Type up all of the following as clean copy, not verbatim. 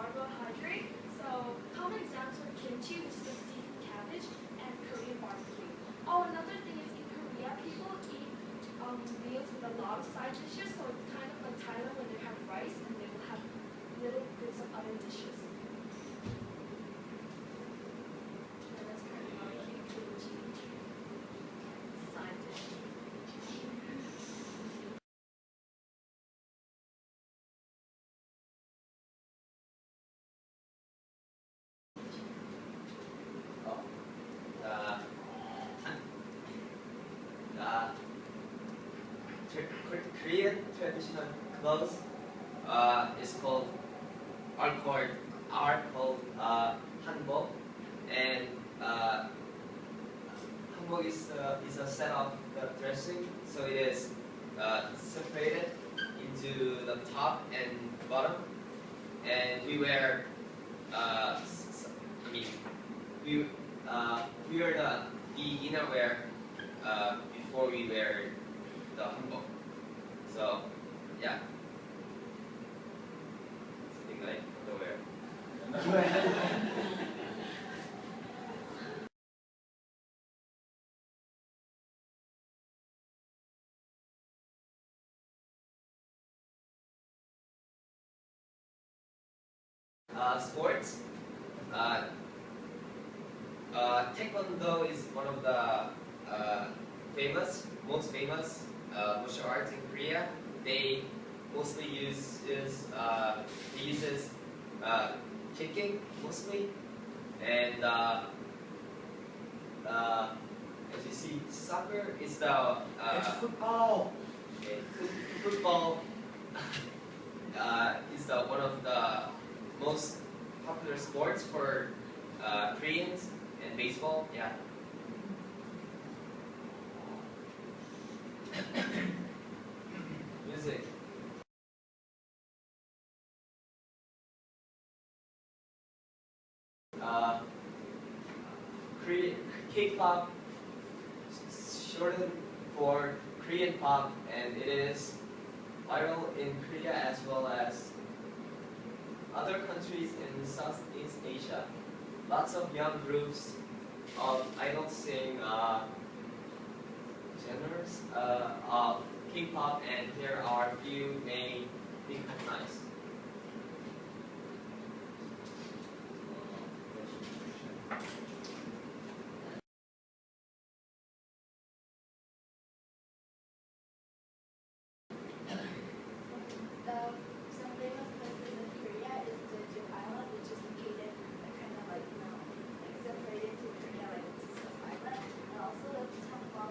carbohydrate. So common examples are kimchi, which is a seasoned cabbage, and Korean barbecue. Oh, another thing is in Korea, people eat meals with a lot of side dishes. So it's kind of like Thailand when they have rice and they will have little bits of other dishes. And that's kind of barbecue kimchi side dish. Oh, the the Korean traditional clothes is called are called hanbok, and hanbok is a set of the dressing, so it is separated into the top and bottom, and we wear I mean we wear the inner wear before we wear the hanbok. So yeah, something like underwear. Sports. Uh, Taekwondo is one of the most famous martial arts in Korea. They mostly uses kicking mostly, and as you see, soccer is the It's football. okay, football is the one of the most popular sports for Koreans, and baseball, yeah. Music. Uh, K-pop, shortened for Korean pop, and it is viral in Korea as well as other countries in Southeast Asia. Lots of young groups of idols sing genres of K-pop, and here are a few may be recognized. Some famous places in Korea is Jeju Island, which is located kind of like separated to Korea, like it's South Island. And also the Cheongbuk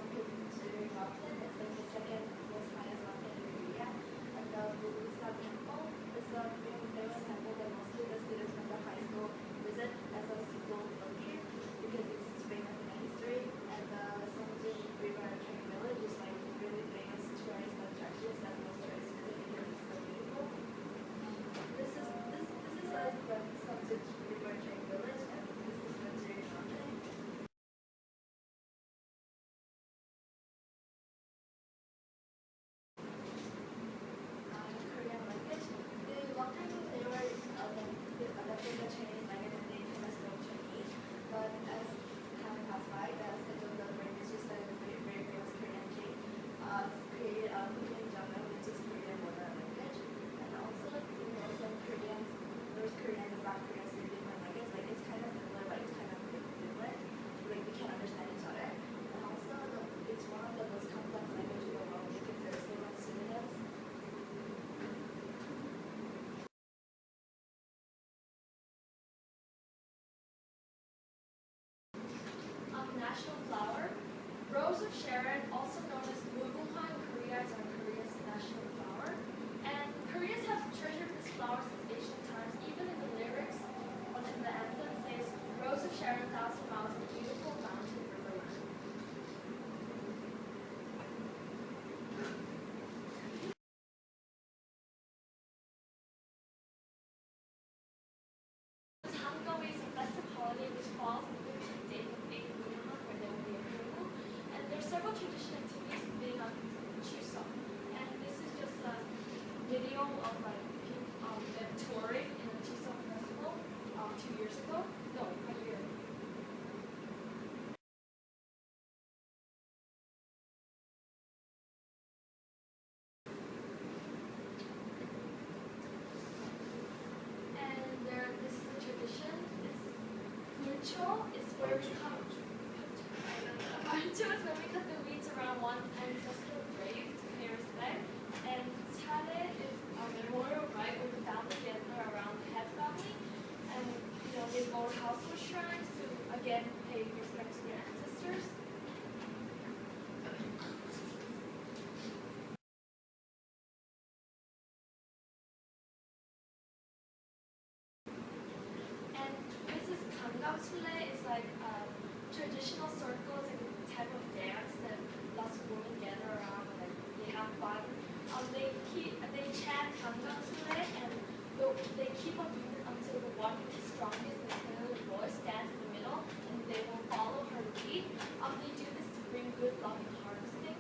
Mountain is like the second most highest mountain in Korea. And the Busan Temple is a famous temple that mostly the students from the high school visit as a school field trip because it's famous in the history. And the Songjin River Training Village is like really famous tourist attractions that most tourists visit because it's so beautiful. This is the Songjin River Training Village, and this is the Jeju Mountain. Korean language. The long time ago they were adapting the Chinese language and they kind of spoke Chinese, but as time passed by, the schedule of the language just a very, very famous Korean king created a Korean genre, which is Korean modern language. And also, some Koreans, North Korean and South Korean speak different languages. Like it's kind of similar, but it's kind of different. Like we can understand each other. And also, it's one of the most complex languages in the world because there's so much synonyms. National flower. Rose of Sharon, also known as muguha in Korea, is Korea's national flower. And Koreans have treasured this flower since ancient times. Even in the lyrics, in the anthem says, Rose of Sharon, thousand miles, a beautiful mountain riverland. Hangul is a festive holiday which falls on the 15th day of May, where there will be a Hangul. And there's several traditional activities being on Chuseok. And this is just a video of like them touring in a Chuseok festival. Ancho is where we cut. Ancho is where we cut the weeds around one's ancestral grave to pay respect, and Chale is a memorial rite where the family gather around the head family, and they go to household shrines to again pay respect to their ancestors. Gangamsule is like traditional circles and type of dance that lots of women gather around and they have fun. They chant Gangamsule and they keep on doing it until the one who is strongest and clearly voice stands in the middle and they will follow her lead. They do this to bring good luck and harvesting.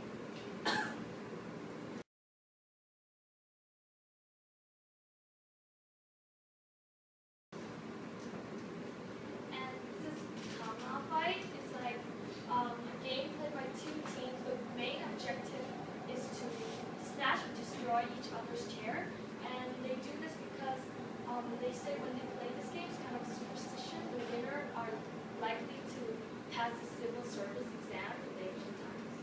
Each other's chair, and they do this because they say when they play this game, it's kind of a superstition. The winner are likely to pass the civil service exam in the ancient times.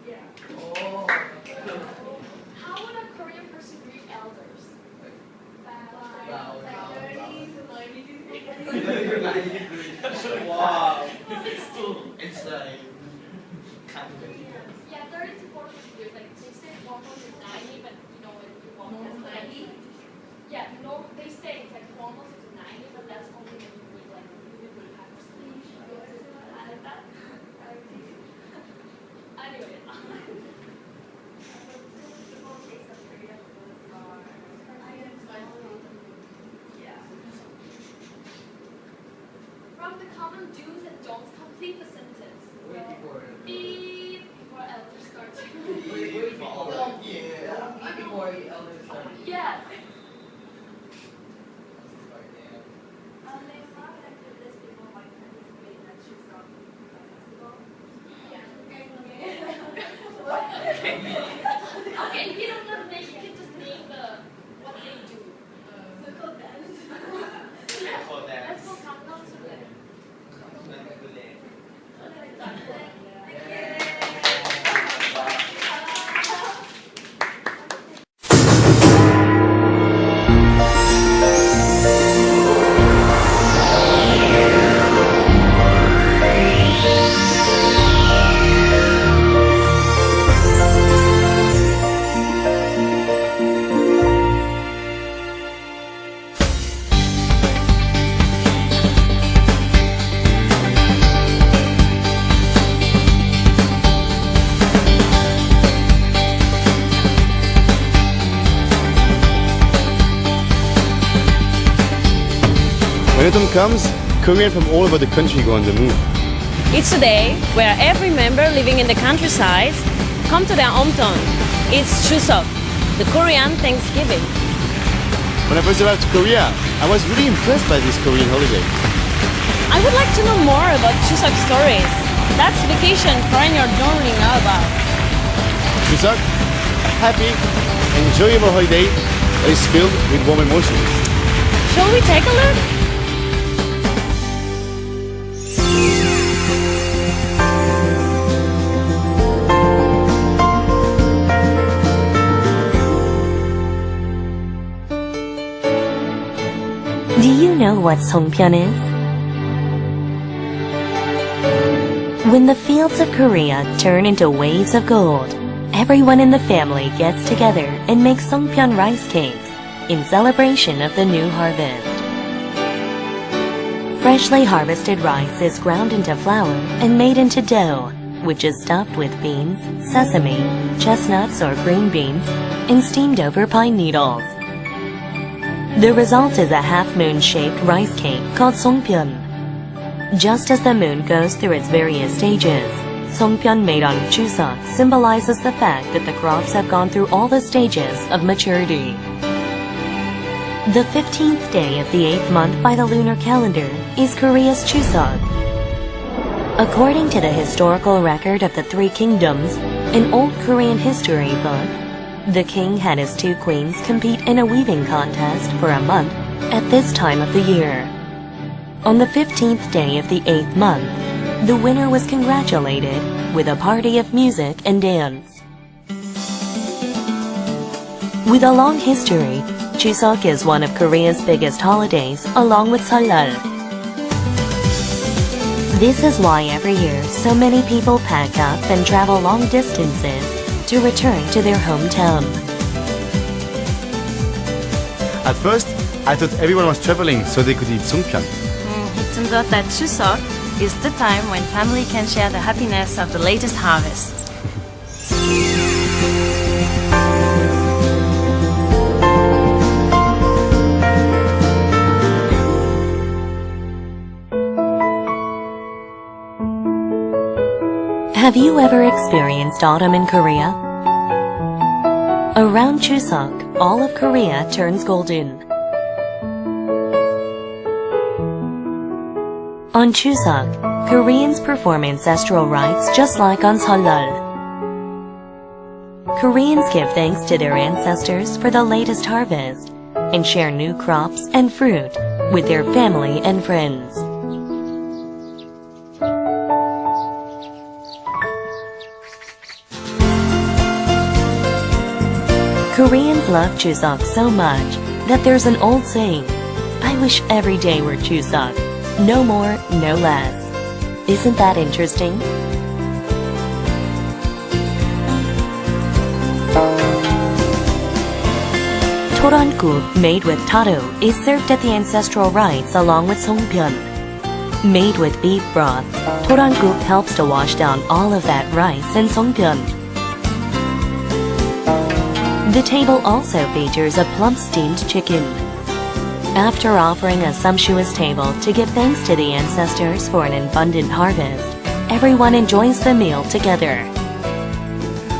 Yeah. Oh. How would a Korean person greet elders? Wow. It's like yeah, 30 to 40 years. Like they say 190, but when you walk past 90. Yeah, no, they say it's like 190, but that's only when you meet like really high prestige. I like that. Anyway. From the common do's and don'ts, complete the sentence. Wait before. Beep before elders start. Wait before. Yeah. Before elders start. Yes. Okay, if you don't know the name, you can just name what they do. Circle dance. Circle dance. Let's go Gangamsule. When autumn comes, Koreans from all over the country go on the move. It's a day where every member living in the countryside come to their hometown. It's Chuseok, the Korean Thanksgiving. When I first arrived to Korea, I was really impressed by this Korean holiday. I would like to know more about Chuseok stories. That's vacation foreigners don't really know about. Chuseok, happy, enjoyable holiday that is filled with warm emotions. Shall we take a look? Do you know what Songpyeon is? When the fields of Korea turn into waves of gold, everyone in the family gets together and makes Songpyeon rice cakes in celebration of the new harvest. Freshly harvested rice is ground into flour and made into dough, which is stuffed with beans, sesame, chestnuts or green beans, and steamed over pine needles. The result is a half-moon-shaped rice cake called Songpyeon. Just as the moon goes through its various stages, Songpyeon made on Chuseok symbolizes the fact that the crops have gone through all the stages of maturity. The 15th day of the 8th month by the lunar calendar is Korea's Chuseok. According to the historical record of the Three Kingdoms, an old Korean history book, the king had his two queens compete in a weaving contest for a month at this time of the year. On the 15th day of the 8th month, the winner was congratulated with a party of music and dance. With a long history, Chuseok is one of Korea's biggest holidays, along with Seollal. This is why every year so many people pack up and travel long distances to return to their hometown. At first, I thought everyone was traveling so they could eat songpyeon. It turns out that Chuseok is the time when family can share the happiness of the latest harvest. Have you ever experienced autumn in Korea? Around Chuseok, all of Korea turns golden. On Chuseok, Koreans perform ancestral rites just like on Seollal. Koreans give thanks to their ancestors for the latest harvest and share new crops and fruit with their family and friends. Koreans love Chuseok so much that there's an old saying, "I wish every day were Chuseok. No more, no less." Isn't that interesting? Torankuk, made with taro, is served at the ancestral rites along with songpyeon. Made with beef broth, torankuk helps to wash down all of that rice and songpyeon. The table also features a plump steamed chicken. After offering a sumptuous table to give thanks to the ancestors for an abundant harvest, everyone enjoys the meal together.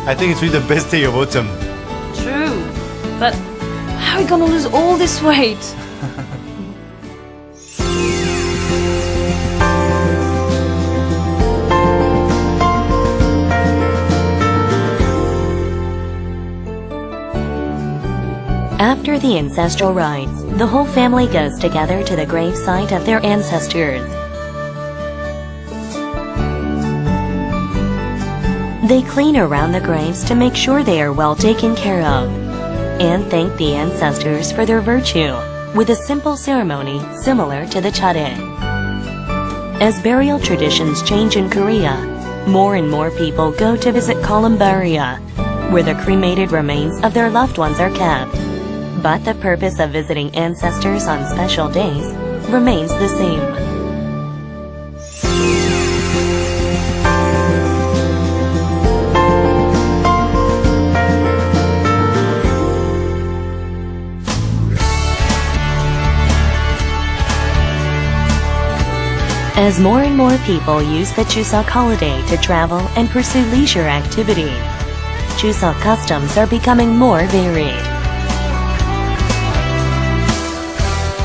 I think it's really the best day of autumn. True, but how are we gonna lose all this weight? After the ancestral rites, the whole family goes together to the gravesite of their ancestors. They clean around the graves to make sure they are well taken care of, and thank the ancestors for their virtue with a simple ceremony similar to the chare. As burial traditions change in Korea, more and more people go to visit columbaria, where the cremated remains of their loved ones are kept. But the purpose of visiting ancestors on special days remains the same. As more and more people use the Chuseok holiday to travel and pursue leisure activities, Chuseok customs are becoming more varied.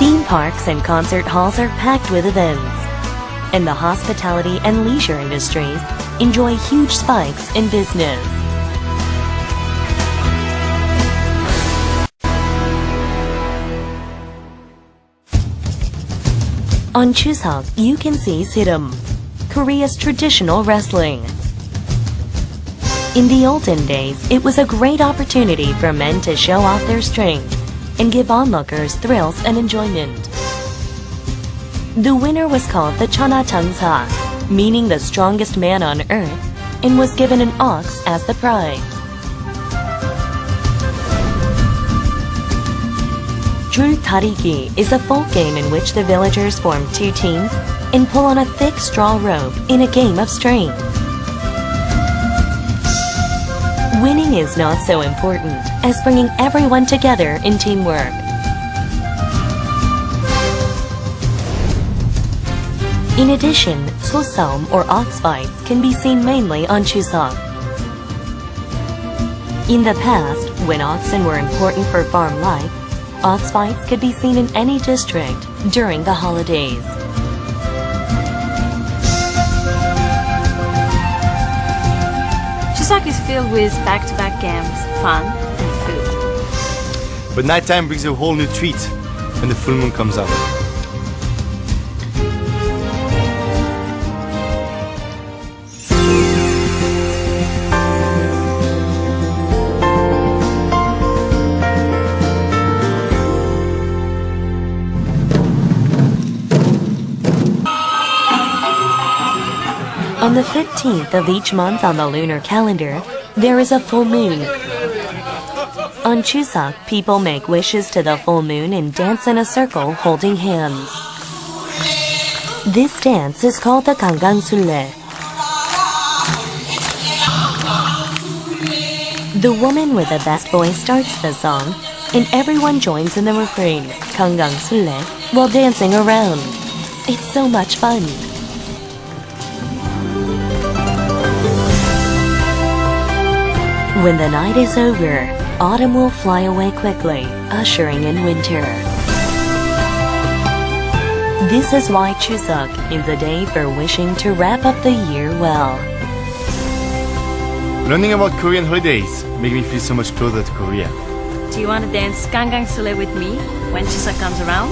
Theme parks and concert halls are packed with events, and the hospitality and leisure industries enjoy huge spikes in business. On Chuseok, you can see Sirum, Korea's traditional wrestling. In the olden days, it was a great opportunity for men to show off their strength and give onlookers thrills and enjoyment. The winner was called the Chona Changsa, meaning the strongest man on earth, and was given an ox as the prize. Jul Tariki is a folk game in which the villagers form two teams and pull on a thick straw rope in a game of strength. Winning is not so important as bringing everyone together in teamwork. In addition, sosaum or ox fights can be seen mainly on Chuseok. In the past, when oxen were important for farm life, ox fights could be seen in any district during the holidays. Chuseok is filled with back-to-back games, fun, and food. But nighttime brings a whole new treat when the full moon comes out. On the 15th of each month on the lunar calendar, there is a full moon. On Chuseok, people make wishes to the full moon and dance in a circle holding hands. This dance is called the Gangangsule. The woman with the best voice starts the song, and everyone joins in the refrain, Gangangsule, while dancing around. It's so much fun. When the night is over, autumn will fly away quickly, ushering in winter. This is why Chuseok is a day for wishing to wrap up the year well. Learning about Korean holidays make me feel so much closer to Korea. Do you want to dance Gangangsule with me when Chuseok comes around?